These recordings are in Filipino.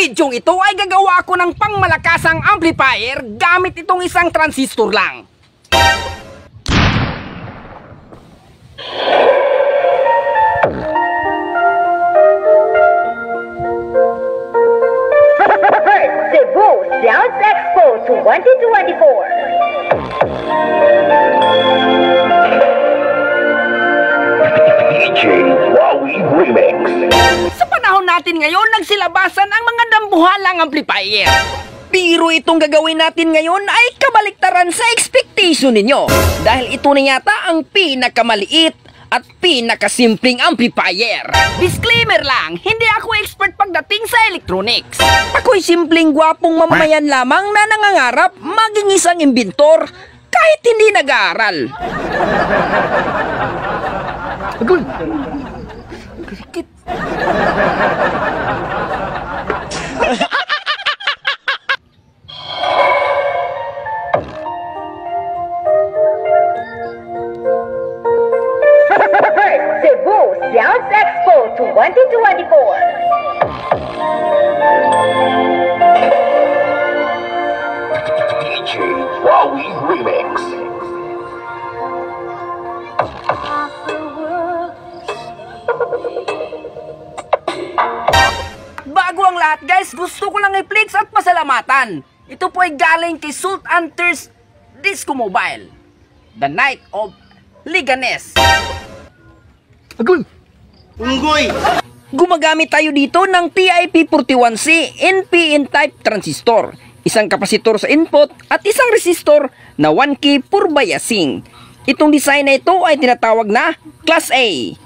bidyong ito ay gagawa ko ng pangmalakasang amplifier gamit itong isang transistor lang. Cebu Sounds Expo 2024. DJ Wowie Remix. Sa panahon natin ngayon, nagsilabasan ang mga dambuhalang amplifier. Pero itong gagawin natin ngayon ay kabaliktaran sa expectation ninyo. Dahil ito na yata ang pinakamaliit at pinakasimpleng amplifier. Disclaimer lang, hindi ako expert pagdating sa electronics. Ako'y simpleng gwapong mamamayan lamang na nangangarap maging isang inventor kahit hindi nag-aaral. Agoy! Sakit! Cebu Sounds Expo 2024. DJ Wowie Remix. Bago ang lahat guys, gusto ko lang i-flex at pasalamatan. Ito po ay galing kay Salt Hunters Disco Mobile, The Night of Liganes. Agoy! Unggoy! Gumagamit tayo dito ng TIP41C NPN type transistor, isang kapasitor sa input at isang resistor na 1K for biasing. Itong design na ito ay tinatawag na Class A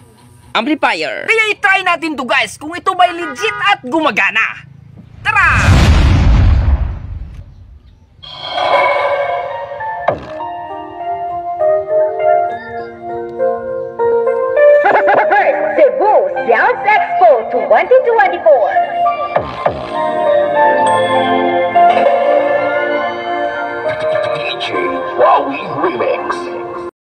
amplifier. Kaya i-try natin to guys kung ito ba'y legit at gumagana. Tara! Cebu Sounds Expo 2024.